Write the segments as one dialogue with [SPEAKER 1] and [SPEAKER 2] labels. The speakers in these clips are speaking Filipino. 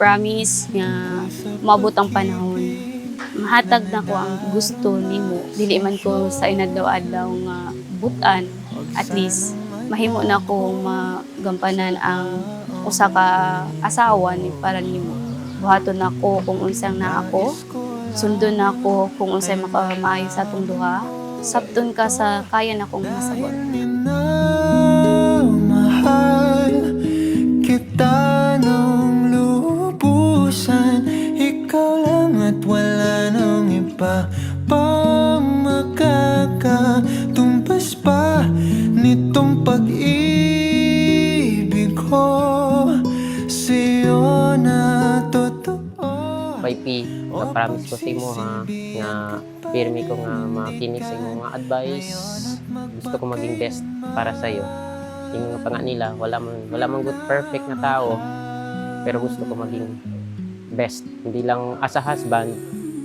[SPEAKER 1] promise nga maabot ang panahon. Mahatag na ko ang gusto nimo. Dili man ko sa inadlaw-adlaw nga butan. At least mahimo na ko magampanan ang usa ka asawa ni para nimo. Buhaton ako kung unsang naa ako. Sundon ako kung unsay makamaayo sa atong duha. Sabton ka sa kaya na kong masabot.
[SPEAKER 2] Mahal kita ng lubusan. Ikaw lang at wala nang iba pang makakatumpas pa nitong pag-ibig ko sa'yo na totoo.
[SPEAKER 3] YP, na-promise ko sa imo ha, nga pirmi ko nga makinig sa imo mga advice. Gusto ko maging best para sa iyo. Yung nga nila, wala man good perfect na tao, pero gusto ko maging best. Hindi lang as a husband,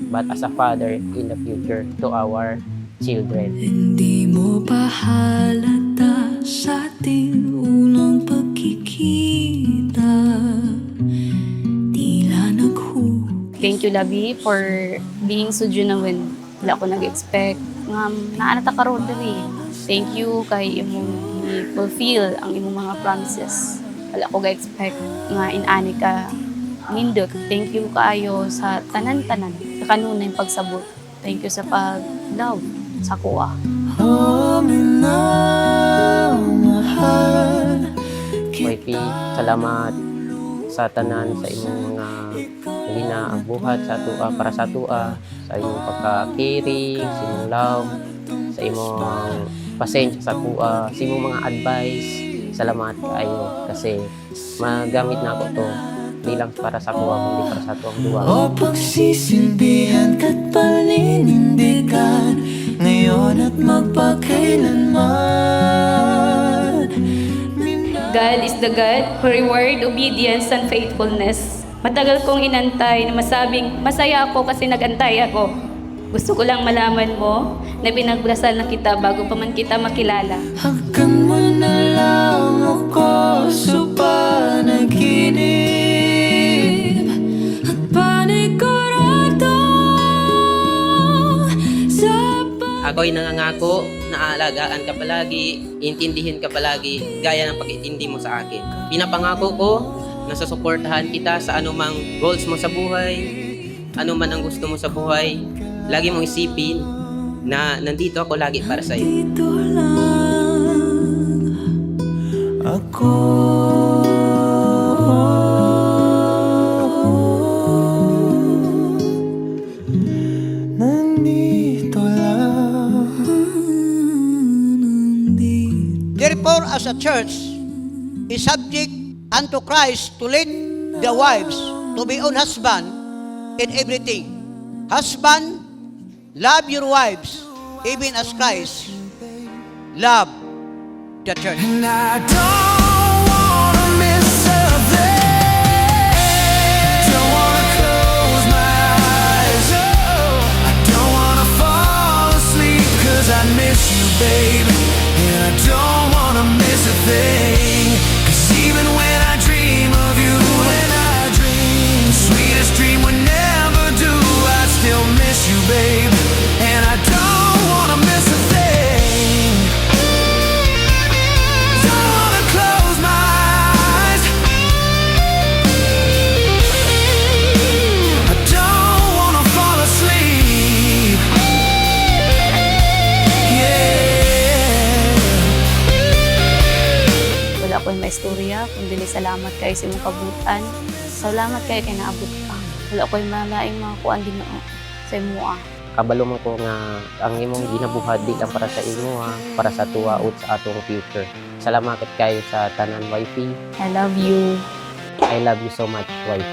[SPEAKER 3] but as a father in the future to our children.
[SPEAKER 4] Hindi mo pa halata sa ating unang pagkikita. Tila
[SPEAKER 1] Thank you, Labi, for being so genuine. Wala ko nag-expect nga naanata karon diri. Thank you kay imong i-fulfill ang imong mga promises. Wala ko ga-expect nga inani ka nindot. Thank you kaayo sa tanan-tanan, sa kanunay pagsabot. Thank you sa pag-love sa kuha.
[SPEAKER 3] YP, salamat sa tanan sa imong mga ginabuhat sa atua para sa atua, sa imong pagka-caring, sa imong love, sa imong pasensya sa atua, sa imong mga advice. Salamat kaayo kasi magamit na ako to di lang para sa atua kundi para sa atuang duwa.
[SPEAKER 2] O pagsisilbihan ka't paninindigan ngayon at magpakailanman.
[SPEAKER 1] God is the God who reward obedience and faithfulness. Matagal kong inantay na masabing masaya ako kasi nagantay ako. Gusto ko lang malaman mo na pinagdasal na kita bago pa man kita makilala.
[SPEAKER 2] Hanggang mo na lang ako sa panaginip at panigurado sa
[SPEAKER 3] Ako'y nangangako na aalagaan ka palagi, intindihin ka palagi, gaya ng pag-intindi mo sa akin. Pinapangako ko na susuportahan kita sa anumang goals mo sa buhay, anuman ang gusto mo sa buhay. Lagi mong isipin na nandito ako lagi para sa iyo.
[SPEAKER 2] dito lang ako. Nandito lang.
[SPEAKER 5] Therefore, as a church, is subject unto Christ to lead the wives to be own husband in everything. Husband, love your wives, even as Christ loved the church.
[SPEAKER 2] And I don't wanna miss a thing. Don't wanna close my eyes. Oh, I don't wanna fall asleep 'cause I miss you, baby. And I don't wanna miss a thing. 'Cause even when I dream of you, sweetest dream would never do. I still miss you, baby. And I don't wanna miss a thing. Don't wanna close my eyes. I don't wanna fall asleep. Yeah.
[SPEAKER 1] Wala ko yung maistorya, kundi salamat kayo sa imong kabutan. Salamat kayo kay naabot ka. Wala ko yung malaing mga kuan Ginoo sa imo.
[SPEAKER 3] Kabalo mo ko nga ang imong ginabuhat di lang para sa imo para sa tuwa ut sa atong future. Salamat kayo sa tanan YP.
[SPEAKER 1] I love you.
[SPEAKER 3] I love you so much YP.